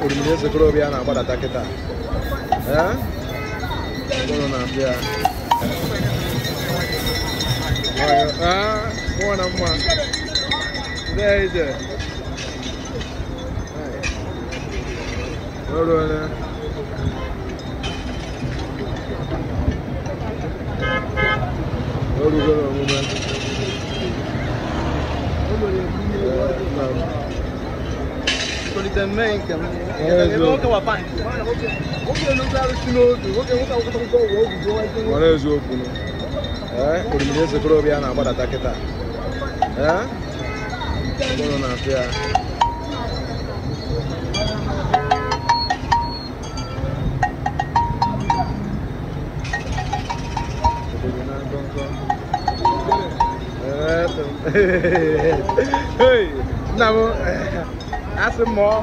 Ulimwenye sekoro bia na agbada takita. Kono na bia. Mwana mwa. There. Hold também, cara. Olha o jogo, né? O menino se curou bem na bola da taqueta. Como na fia. Hey, não. Ask him more.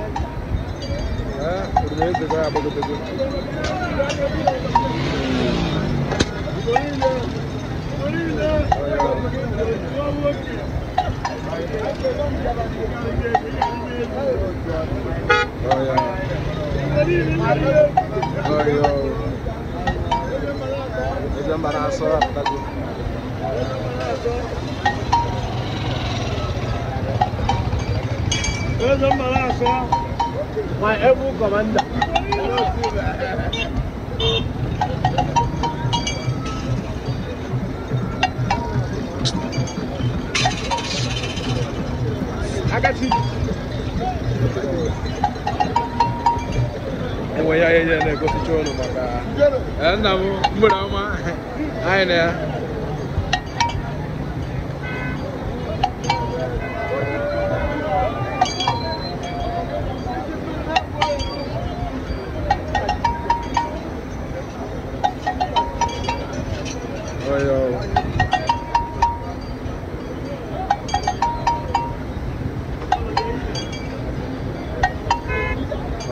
Udah itu apa gitu. Itu merasa tadi. My able commander. I got you. Anyway, I go to Cholo, my God. And now, Murama, I know.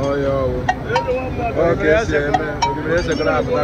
Oh, yo. Okay, see you, man. We're going to have to go.